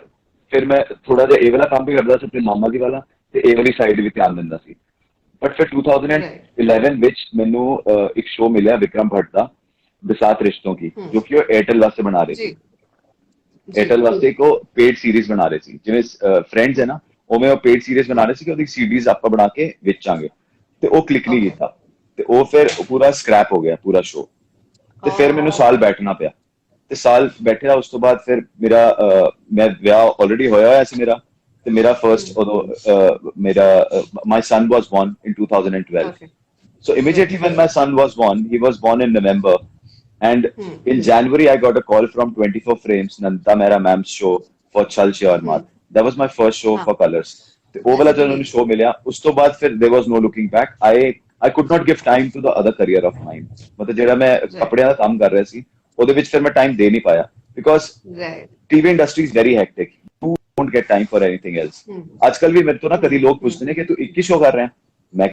ਫਿਰ ਮੈਂ ਥੋੜਾ ਜਿਹਾ ਇਹ ਵਾਲਾ ਕੰਮ ਵੀ ਕਰਦਾ ਸੀ ਆਪਣੇ ਮਾਮਾ ਜੀ ਵਾਲਾ ਤੇ ਇਹ ਵਾਲੀ ਸਾਈਡ ਵੀ ਧਿਆਨ ਦਿੰਦਾ ਸੀ ਬਟ ਫਿਰ 2011 ਵਿੱਚ ਮੈਨੂੰ ਇੱਕ ਸ਼ੋਅ ਮਿਲਿਆ ਵਿਕਰਮ ਭੱਟ ਦਾ ਬਿਸਾਤ ਰਿਸ਼ਤੋਂ ਕੀ ਜੋ ਕਿ ਉਹ 에ਅਰਟੈਲ ਵਾਸਤੇ ਬਣਾ ਰਹੇ ਸੀ एयरटेल वास्ते को पेड सीरीज बना रहे थे जिवें फ्रेंड्स है ना उवें ਉਹ पेड सीरीज बना रहे ਸੀ ਕਿ ਉਹਦੀ ਸੀਡੀਜ਼ ਆਪਾਂ ਬਣਾ ਕੇ ਵੇਚਾਂਗੇ ਤੇ ਉਹ ਕਲਿੱਕ ਨਹੀਂ ਕੀਤਾ ਤੇ ਉਹ ਫਿਰ ਪੂਰਾ ਸਕ੍ਰੈਪ ਹੋ ਗਿਆ ਪੂਰਾ ਸ਼ੋਅ ਤੇ ਫਿਰ ਮੈਨੂੰ ਸਾਲ ਬੈਠਣਾ ਪਿਆ ਤੇ ਸਾਲ ਬੈਠਿਆ ਉਸ ਤੋਂ ਬਾਅਦ ਫਿਰ ਮੇਰਾ ਮੈਂ ਵਿਆਹ ਆਲਰੇਡੀ ਹੋਇਆ ਸੀ ਮੇਰਾ ਤੇ ਮੇਰਾ ਫਰਸਟ ਉਦੋਂ ਮੇਰਾ my son was born in 2012 so immediately when my son was born he was born in November and in January I got a call from 24 frames Nanda Mehra ma'am's show for Chal She Aur Maat that was my first show for Colors ਤੇ ਉਹ ਵਾਲਾ ਜਦੋਂ ਮੈਨੂੰ show ਮਿਲਿਆ ਉਸ ਤੋਂ ਬਾਅਦ ਫਿਰ there was no looking back I could not give time to the other career of mine ਮਤਲਬ ਜਿਹੜਾ ਮੈਂ ਕੱਪੜਿਆਂ ਦਾ ਕੰਮ ਕਰ ਰਿਹਾ ਸੀ ਉਹਦੇ ਵਿੱਚ ਫਿਰ ਮੈਂ ਟਾਈਮ ਦੇ ਨਹੀਂ ਪਾਇਆ because TV industry is very hectic you don't get time for anything else ਅੱਜਕੱਲ ਵੀ ਮੇਰੇ ਤੋਂ ਨਾ ਕਦੀ ਲੋਕ ਪੁੱਛਦੇ ਨੇ ਕਿ ਤੂੰ ਇੱਕ ਹੀ ਸ਼ੋਅ ਕਰ ਰਿਹਾ ਮੈਂ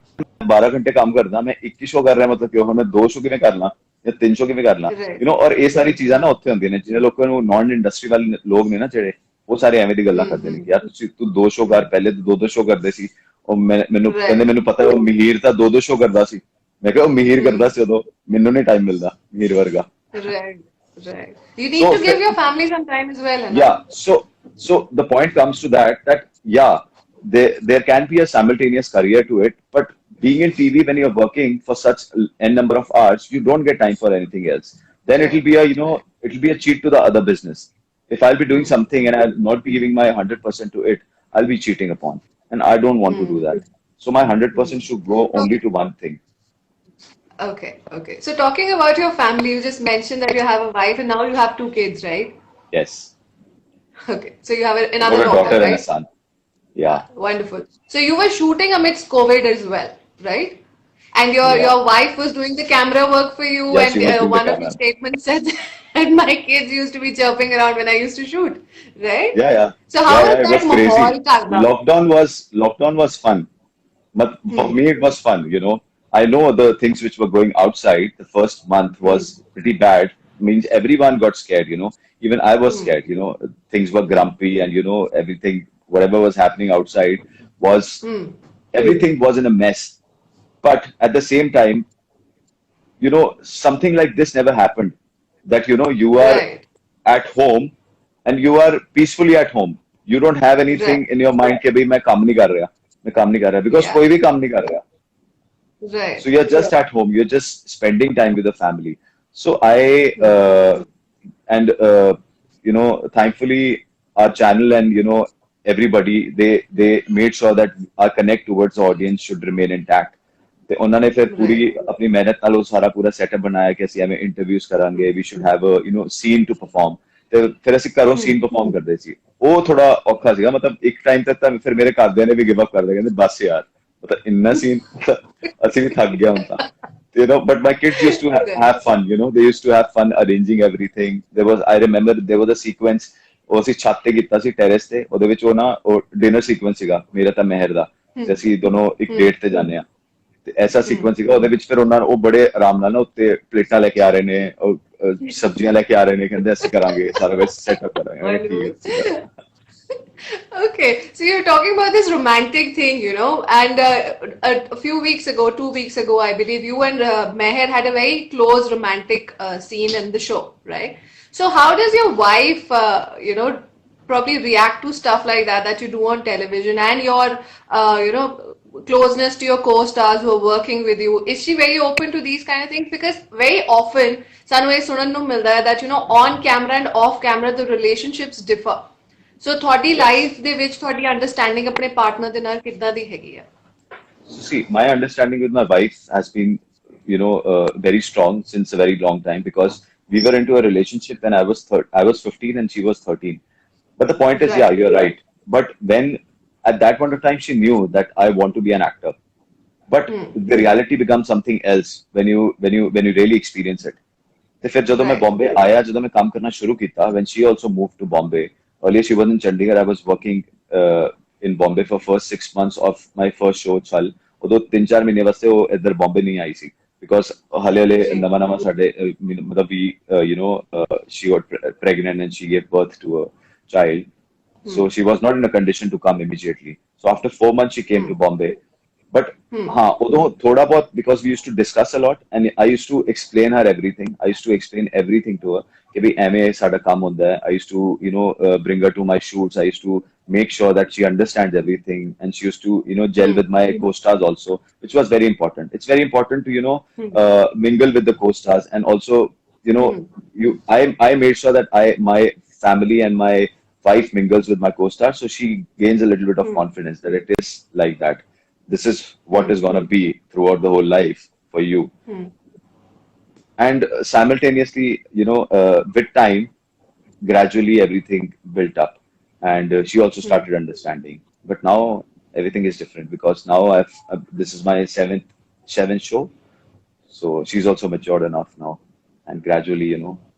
12 ਘੰਟੇ ਕੰਮ ਕਰਦਾ ਮੈਂ ਇੱਕ ਹੀ ਸ਼ੋਅ ਕਰ ਰਿਹਾ ਮਤਲਬ ਕਿ ਹੁਣ ਮੈਂ ਦੋ ਸ਼ੋਅ ਕਿਵੇਂ ਕਰ ਲਾਂ ਜਾਂ ਤਿੰਨ ਸ਼ੋਅ ਕਿਵੇਂ ਕਰ ਲਾਂ ਯੂ نو ਔਰ ਇਹ ਸਾਰੀ ਚੀਜ਼ਾਂ ਨਾ ਉੱਥੇ ਹੁੰਦੀਆਂ ਨੇ ਜਿਹੜੇ ਲੋਕਾਂ ਨੂੰ ਨਾਨ ਇੰਡਸਟਰੀ ਵਾਲੇ ਲੋਕ ਨੇ ਨਾ ਜਿਹੜੇ ਉਹ ਸਾਰੇ ਐਵੇਂ ਦੀ ਗੱਲਾਂ ਕਰਦੇ ਨੇ ਕਿ ਯਾਰ ਤੂੰ ਦੋ ਸ਼ੋਅ ਕਰ ਪਹਿਲੇ ਤਾਂ ਦੋ ਸ਼ੋਅ ਕਰਦੇ ਸੀ ਉਹ ਮੈਨੂੰ ਕਹਿੰਦੇ ਮੈਨੂੰ ਪਤਾ ਉਹ ਮਿਹੀਰ ਤਾਂ ਦੋ ਸ਼ੋਅ ਕਰਦਾ ਸੀ ਮੈਂ ਕਿਹਾ ਉਹ ਮਿਹੀਰ ਕਰਦਾ ਸੀ ਉਦੋਂ ਮੈਨੂੰ ਨਹੀਂ ਟਾਈਮ ਮਿਲਦਾ ਮਿਹੀਰ ਵਰਗਾ Right. You need to give your family some time as well. Yeah. So the point comes to that yeah, there can be a simultaneous career to it, but being in TV when you're working for such n number of hours, you don't get time for anything else. Then it'll be it'll be a cheat to the other business. If I'll be doing something and I'll not be giving my 100% to it, I'll be cheating upon, and I don't want to do that. So my 100% should go only to one thing. Okay. So talking about your family, you just mentioned that you have a wife and now you have two kids, right? Yes. Okay. So you have another daughter daughter, right? and a son. Yeah. Wonderful. So you were shooting amidst COVID as well, right? And your wife was doing the camera work for you, Yeah, she was and doing the one of camera. your statements said that my kids used to be chirping around when I used to shoot, right? Yeah. So how was it that was crazy. mahal, Karna? Lockdown was fun. But for me, it was fun, I know the things which were going outside. The first month was pretty bad. Means everyone got scared, Even I was scared, Things were grumpy and, everything, whatever was happening outside was, everything was in a mess. But at the same time, something like this never happened. That, you are Right. at home and you are peacefully at home. You don't have anything Right. in your mind कि भाई मैं काम नहीं कर रहा because Yeah. कोई भी काम नहीं कर रहा. Right. So you're just at home. You're just spending time with the family. So thankfully our channel and everybody they made sure that our connect towards the audience should remain intact. ਤੇ ਉਹਨਾਂ ਨੇ ਫਿਰ ਪੂਰੀ ਆਪਣੀ ਮਿਹਨਤ ਨਾਲ ਉਹ ਸਾਰਾ ਪੂਰਾ ਸੈਟਅਪ ਬਣਾਇਆ ਕਿ ਅਸੀਂ ਐਵੇਂ ਇੰਟਰਵਿਊਜ਼ ਕਰਾਂਗੇ we should have a scene to perform ਤੇ ਫਿਰ ਅਸੀਂ ਘਰੋਂ ਸੀਨ ਪਰਫਾਰਮ ਕਰਦੇ ਸੀ ਉਹ ਥੋੜਾ ਔਖਾ ਸੀਗਾ ਮਤਲਬ ਇੱਕ ਟਾਈਮ ਤੱਕ ਤਾਂ ਫਿਰ ਮੇਰੇ ਘਰਦਿਆਂ ਨੇ ਵੀ ਗਿਵ ਅਪ ਕਰ ਲਿਆ ਕਹਿੰਦੇ ਬਸ ਯਾਰ ਮਤਲਬ ਇੰਨਾ ਸੀਨ ਅਸੀਂ ਵੀ ਥੱਕ ਗਿਆ ਹੁਣ ਤਾਂ but my kids used to have fun, they used to have fun arranging everything. I remember there was a sequence ਉਹ ਅਸੀਂ ਛੱਤ ਤੇ ਕੀਤਾ ਸੀ ਟੈਰੇਸ ਤੇ ਉਹਦੇ ਵਿੱਚ ਉਹ ਡਿਨਰ ਸੀਕੁਐਂਸ ਸੀਗਾ ਮੇਰਾ ਤਾਂ ਮਹਿਰ ਦਾ ਤੇ ਅਸੀਂ ਦੋਨੋਂ ਇੱਕ ਡੇਟ ਤੇ ਜਾਂਦੇ ਆ ਤੇ ਐਸਾ ਸੀਕੁਐਂਸ ਸੀਗਾ ਉਹਦੇ ਵਿੱਚ ਫਿਰ ਉਹਨਾਂ ਉਹ ਬੜੇ ਆਰਾਮ ਨਾਲ ਨਾ ਉੱਤੇ ਪਲੇਟਾਂ ਲੈ ਕੇ ਆ ਰਹੇ ਨੇ ਸਬਜ਼ੀਆਂ ਲੈ ਕੇ ਆ ਰਹੇ ਨੇ ਕਹਿੰਦੇ ਅਸੀਂ ਕਰਾਂਗੇ ਸਾਰਾ ਕੁਝ ਸੈਟਅਪ ਕਰਾਂਗੇ Okay, so you're talking about this romantic thing, and a few weeks ago, 2 weeks ago, I believe you and Meher had a very close romantic scene in the show, right? So how does your wife, probably react to stuff like that you do on television, and your, closeness to your co-stars who are working with you? Is she very open to these kind of things? Because very often, sanu ਇਹ ਸੁਣਨ ਨੂੰ ਮਿਲਦਾ ਹੈ that, on camera and off camera, the relationships differ. So ਤੁਹਾਡੀ life ਦੇ ਵਿੱਚ ਤੁਹਾਡੀ understanding ਆਪਣੇ ਪਾਰਟਨਰ ਦੇ ਨਾਲ ਕਿੱਦਾਂ ਦੀ ਹੈਗੀ ਆ See, my understanding with my wife has been very strong since a very long time because we were into a relationship when I was 15 and she was 13. But the point is, Right. yeah, you're right. But when at that point of time she knew that I want to be an actor. But the reality becomes something else when you really experience it. ਤੇ ਫਿਰ ਜਦੋਂ ਮੈਂ ਬੰਬੇ ਆਇਆ ਜਦੋਂ ਮੈਂ ਕੰਮ ਕਰਨਾ ਸ਼ੁਰੂ ਕੀਤਾ when she also moved to Bombay. Earlier she was in Chandigarh. I was working in Bombay for first 6 months of my first show Chal. ਉਦੋਂ 3-4 ਮਹੀਨੇ ਵਾਸਤੇ ਉਹ ਇੱਧਰ ਬੰਬੇ ਨਹੀਂ ਆਈ ਸੀ because ਹਲੇ ਹਲੇ ਜੀ ਨਵਾਂ ਨਵਾਂ ਸਾਡੇ ਮਤਲਬ ਵੀ she got pregnant and she gave birth to a child. So she was not in a condition to come immediately. So after 4 months she came to Bombay. But हाँ उਦੋਂ थोड़ा बहुत because we used to discuss a lot and I used to explain her everything. I used to explain everything to her. कि भी MA साਡਾ काम ਹੁੰਦਾ है. I used to bring her to my shoots. I used to make sure that she understands everything and she used to gel with my co-stars also, which was very important. It's very important to mingle with the co-stars and also I made sure that my family and my wife mingles with my co-stars so she gains a little bit of confidence that it is like that. This is what is going to be throughout the whole life for you. And simultaneously, with time, gradually everything built up. And she also started understanding. But now everything is different because now this is my seventh show. So she's also matured enough now. And gradually,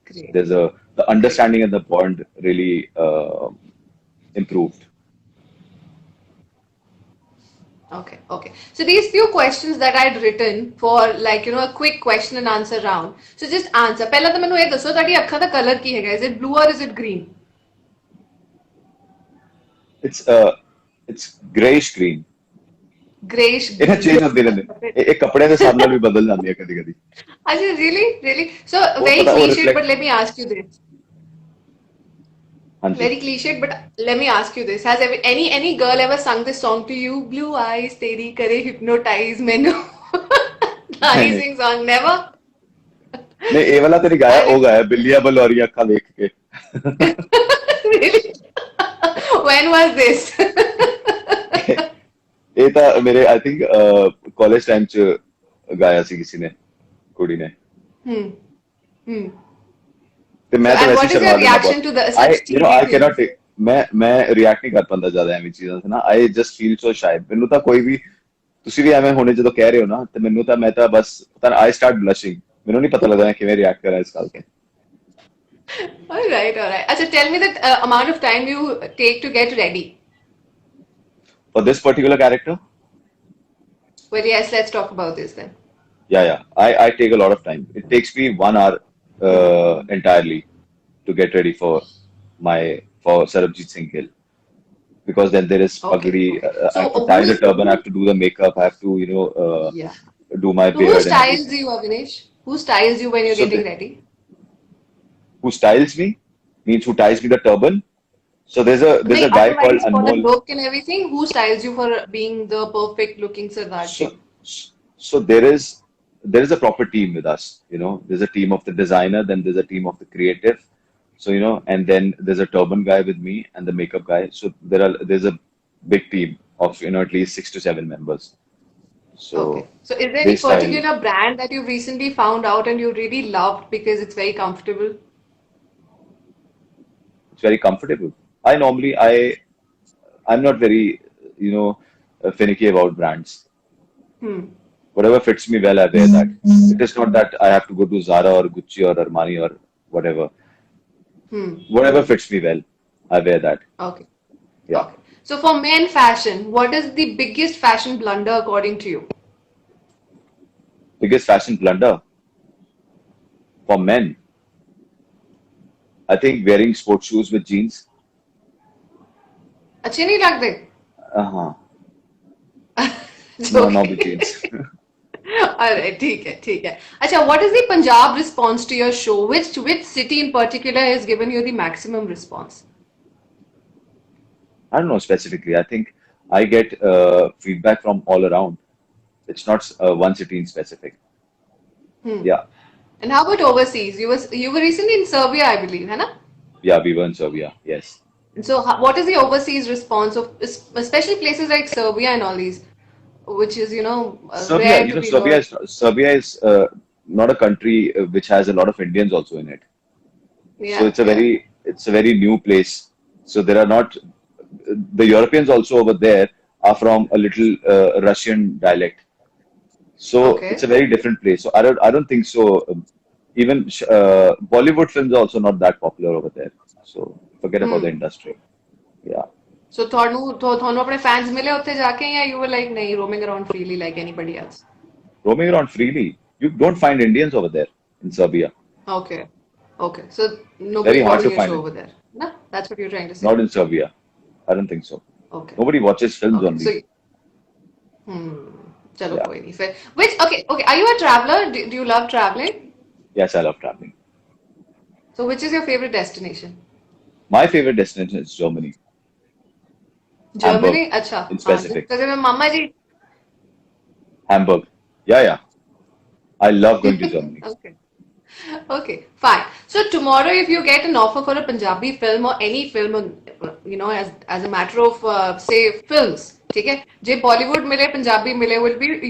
Great. there's the understanding and the bond really improved. Okay. So these few questions that I'd written for like a quick question and answer round. So just answer. पहला तो मैंने ये दसो ताकि अक्खा दा color की है? Is it blue or is it green? It's grayish green. Grayish ਇਹ green. ਚੇਂਜ ਹੁੰਦੇ ਰਹਿੰਦੇ ਇਹ ਕੱਪੜਿਆਂ ਦੇ ਹਿਸਾਬ ਨਾਲ ਵੀ ਬਦਲ ਜਾਂਦੀ ਹੈ ਕਦੀ ਕਦੀ Actually, really. So very पता, वो cliched, reflect- but let me ask you this. हाँ जी Very cliched, but let me ask you this: Has any girl ever sung this song to you? Blue eyes, तेरी करे hypnotize मैनू. Honey नहीं। sing song, never. नहीं ਇਹ ਵਾਲਾ ਤੇ ਨਹੀਂ ਗਾਇਆ ਉਹ ਗਾਇਆ ਬਿੱਲੀਆਂ ਬਲੌਰੀਆਂ ਅੱਖਾਂ ਵੇਖ ਕੇ Really? When was this? ਇਹ ਤਾਂ ਮੇਰੇ ਆਈ ਥਿੰਕ ਕਾਲਜ ਟਾਈਮ ਚ ਗਾਇਆ ਸੀ ਕਿਸੇ ਨੇ ਕੁੜੀ ਨੇ Hmm. ਤੇ ਮੈਂ ਤਾਂ And ਵੈਸੇ what is ਸ਼ਰਮਾ your ਜਾਂਦਾ reaction to the I such you know I TV cannot things? take ਮੈਂ ਰਿਐਕਟ ਨਹੀਂ ਕਰ ਪਾਉਂਦਾ ਜ਼ਿਆਦਾ ਐਵੇਂ ਚੀਜ਼ਾਂ ਤੇ ਨਾ I just feel so shy ਮੈਨੂੰ ਤਾਂ ਕੋਈ ਵੀ ਤੁਸੀਂ ਵੀ ਐਵੇਂ ਹੋਣੇ ਜਦੋਂ ਕਹਿ ਰਹੇ ਹੋ ਨਾ ਤੇ ਮੈਨੂੰ ਤਾਂ ਮੈਂ ਤਾਂ ਬਸ ਪਤਾ I start blushing ਮੈਨੂੰ ਨਹੀਂ ਪਤਾ ਲੱਗਦਾ ਮੈਂ ਕਿਵੇਂ ਰਿਐਕਟ ਕਰਾਂ ਇਸ ਗੱਲ ਤੇ All right. Achha, tell me the amount of time you take to get ready. for this particular character Well, yes, let's talk about this then. yeah I take a lot of time it takes me 1 hour entirely to get ready for Sarabjit Singh Gill because then there is Okay, pagdi okay. I So, have to tie the who's- turban I have to do the makeup I have to Yeah. do my So who beard and styles everything. you, Avinash? Who styles you when you're So getting the- ready? Who styles me means who ties me the turban so there's a Like, guy called otherwise, for the Anmol look and everything, who styles you for being the perfect looking Sardarji? so there is a proper team with us there's a team of the designer then there's a team of the creative so and then there's a turban guy with me and the makeup guy so there's a big team of at least 6 to 7 members so Okay. So is there they any style particular brand that you've recently found out and you really loved because it's very comfortable? it's very comfortable I'm not very finicky about brands whatever fits me well, I wear that. It is not that I have to go to Zara or Gucci or Armani or whatever. Whatever fits me well, I wear that. Okay. Yeah. Okay. So for men fashion, what is the biggest fashion blunder according to you? Biggest fashion blunder for men. I think wearing sports shoes with jeans. अच्छे नहीं लगते? Uh-huh. No, not with jeans. Alright, ठीक है. अच्छा, what is the Punjab response to your show? Which city in particular has given you the maximum response? I don't know specifically. I think I get feedback from all around. It's not one city in specific. Yeah. And how about overseas? You were recently in Serbia, I believe, है ना? Yeah, we were in Serbia. Yes. So what is the overseas response of especially places like Serbia and all these, which is Serbia, rare to be heard. Serbia is not a country which has a lot of Indians also in it. Yeah, So it's a very new place. So there are not the Europeans also over there are from a little Russian dialect. So Okay. it's a very different place. So I don't think so. Even Bollywood films are also not that popular over there. So forget about the industry. Yeah. So ਤੁਹਾਨੂੰ ਆਪਣੇ fans ਮਿਲੇ ਉੱਥੇ ਜਾ ਕੇ ਜਾਂ you were like ਨਹੀਂ roaming around freely like anybody else? Roaming around freely. You don't find Indians over there in Serbia. Okay. Okay. So Very nobody's hard to watching your find show it. over there. No? That's what you're trying to say. Not in Serbia. I don't think so. Okay. Nobody watches films Okay. only. So चलो Yeah. कोई नहीं फिर. Okay. Are you a traveler? Do you love traveling? Yes, I love traveling. So which is your favorite destination? My favorite destination is Germany. Germany? Hamburg, अच्छा. in हाँ. specific. जैसे मैं मामा जी. Hamburg. Yeah. I love going to Germany. Okay. Okay, fine. So tomorrow, if you get an offer for a Punjabi film or any film, as a matter of say films, ठीक है? जे Bollywood मिले, Punjabi मिले,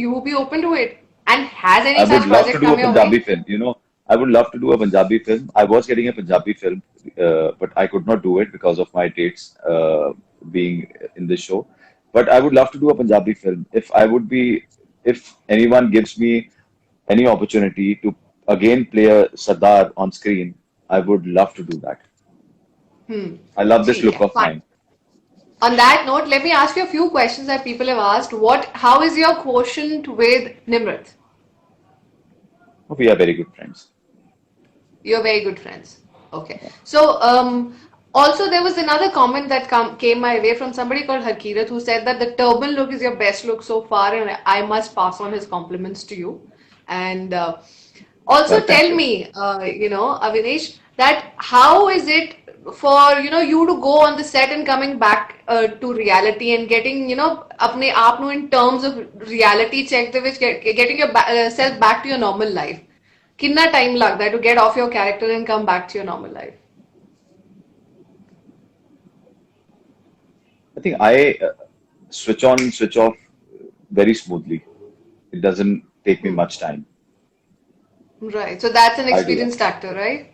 you will be open to it? And has any I would such love to project do a come your Punjabi way? film. I would love to do a Punjabi film. I was getting a Punjabi film, but I could not do it because of my dates being in the show. But I would love to do a Punjabi film. If anyone gives me any opportunity to again play a Sardar on screen, I would love to do that. I love this ठीक look है, of fine. mine. On that note, let me ask you a few questions that people have asked. How is your quotient with Nimrat? We are very good friends. You're very good friends. Okay. So, also there was another comment that came my way from somebody called Harkirat who said that the turban look is your best look so far, and I must pass on his compliments to you. And also Well, thank tell you. me, Avinash, that how is it for you to go on the set and coming back to reality and getting अपने आप ਨੂੰ in terms of reality check ਦੇ ਵਿੱਚ getting your self back to your normal life. कितना time लगता है to get off your character and come back to your normal life? I think I switch on, switch off very smoothly. It doesn't take me much time. Right. So that's an I do that. experience factor, right?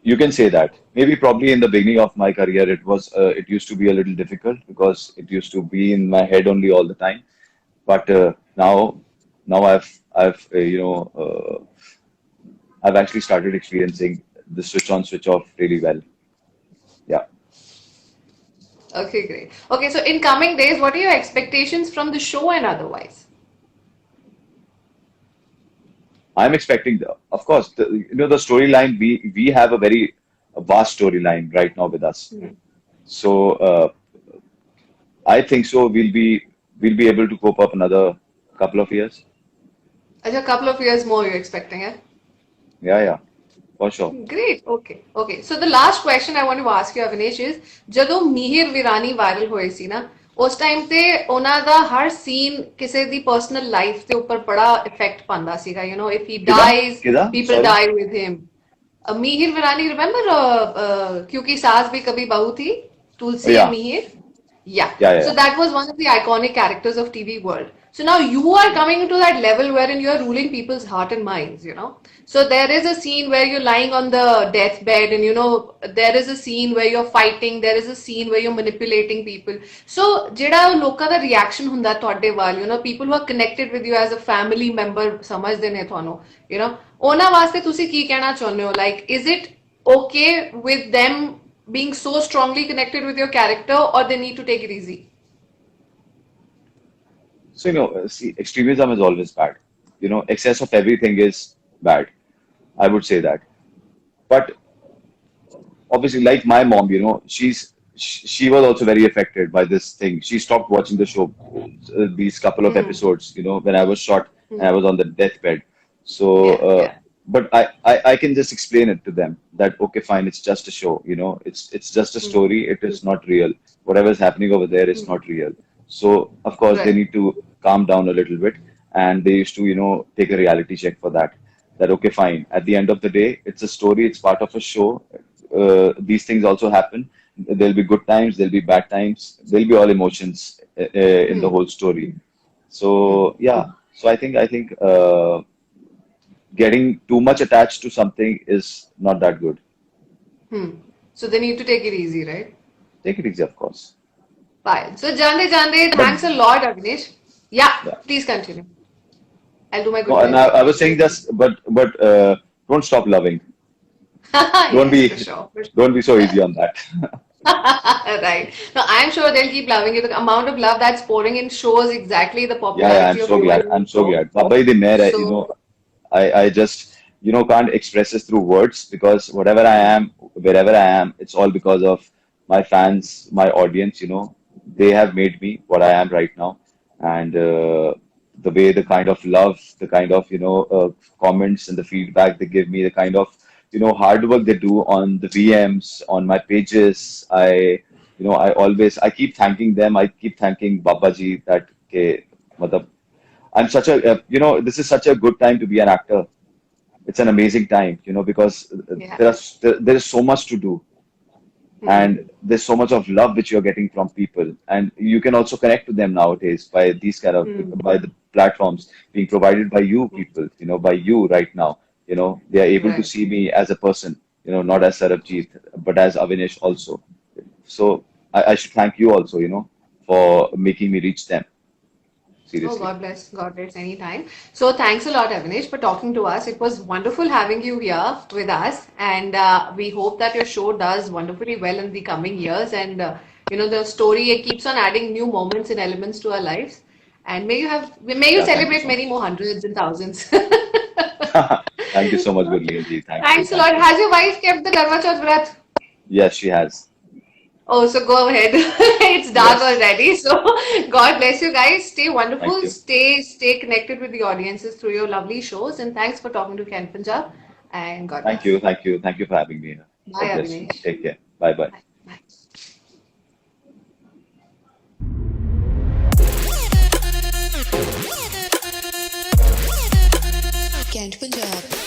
You can say that. Maybe probably in the beginning of my career, it used to be a little difficult because it used to be in my head only all the time. But now I've actually started experiencing the switch on, switch off really well. Yeah. Okay, great. Okay, so in coming days, what are your expectations from the show and otherwise? I'm expecting of course, the storyline. We have a very vast storyline right now with us. So I think so. We'll be able to cope up another couple of years. A couple of years more you're expecting, eh? Yeah, for sure. Great. Okay. So the last question I want to ask you, Avinash, is ਜਦੋਂ ਮੀਹਰ Virani viral ਹੋਏ ਸੀ ਨਾ ਉਸ time ਤੇ ਉਹਨਾਂ ਦਾ ਹਰ scene ਕਿਸੇ ਦੀ personal life ਦੇ ਉੱਪਰ ਬੜਾ ਇਫੈਕਟ ਪਾਉਂਦਾ ਸੀਗਾ if he dies ਕਿਹਦਾ? people Sorry. die with him. Mihir Virani, remember क्योंकि सास भी कभी बहू थी, Tulsi Yeah. and Mihir? Yeah. Yeah. So that was one of the iconic characters of TV world. So now you are coming into that level wherein you're ruling people's heart and minds, So there is a scene where you're lying on the deathbed and there is a scene where you're fighting, there is a scene where you're manipulating people. So ਜਿਹੜਾ ਲੋਕਾਂ ਦਾ reaction ਹੁੰਦਾ ਤੁਹਾਡੇ ਵੱਲ, people who are connected with you as a family member ਸਮਝਦੇ ਨੇ ਤੁਹਾਨੂੰ, ਉਹਨਾਂ ਵਾਸਤੇ ਤੁਸੀਂ ਕੀ ਕਹਿਣਾ ਚਾਹੁੰਦੇ ਹੋ? Like, is it okay with them being so strongly connected with your character, or they need to take it easy? So see, extremism is always bad. Excess of everything is bad. I would say that. But obviously, like my mom, she was also very affected by this thing. She stopped watching the show, these couple of episodes, when I was shot and I was on the deathbed. So, Yeah. but I can just explain it to them that, okay, fine, it's just a show, it's just a story. It is not real. Whatever is happening over there is not real. So, of course, they Right. need to calm down a little bit. And they used to, take a reality check for that. That, okay, fine. At the end of the day, it's a story. It's part of a show. These things also happen. There'll be good times. There'll be bad times. There'll be all emotions in the whole story. So yeah. So I think getting too much attached to something is not that good. So they need to take it easy, right? Take it easy, of course. Fine. So Jande, thanks a lot, Avinash. Yeah, Yeah. please continue. I'll do my No, good. and I was saying just, but don't stop loving. Yes, Don't be for sure. don't be so easy on that. Right. No, I'm sure they'll keep loving you. The amount of love that's pouring in shows exactly the Yeah, I'm popularity of so you glad. and your I'm so show. glad. Baba the mayor, So, I just, can't express this through words because whatever I am, wherever I am, it's all because of my fans, my audience. They have made me what I am right now. And the way, the kind of love, the kind of, comments and the feedback they give me, the kind of, hard work they do on the VMs, on my pages. I keep thanking them. I keep thanking Babaji that, okay, matlab, this is such a good time to be an actor. It's an amazing time, because yeah. there is so much to do, and Hmm. there's so much of love which you're getting from people, and you can also connect to them nowadays by these kind of Hmm. by the platforms being provided by you people, by you right now. They are able to Right. see me as a person, not as Sarabjit, but as Avinash also. So I should thank you also, for making me reach them. Oh, Seriously. God bless. God bless anytime. So, thanks a lot, Avnish, for talking to us. It was wonderful having you here with us. And we hope that your show does wonderfully well in the coming years. And, the story it keeps on adding new moments and elements to our lives. And may you Yeah, thank you celebrate so many much. more hundreds and thousands. Thank you so much, Gurleen ji. Thank you, Thanks a thank lot. you. Has your wife kept the Karwa Chauth Vrat? Yes, she has. Oh, so go ahead. It's dark Yes, already. So God bless you guys. Stay thank wonderful. you. Stay connected with the audiences through your lovely shows. And thanks for talking to Ken Punjab. And God Thank bless. you, thank you, thank you for having me here. Bye, God bless you. Abhinesh. Take care. Bye bye. Bye. Bye. Kent Punjab.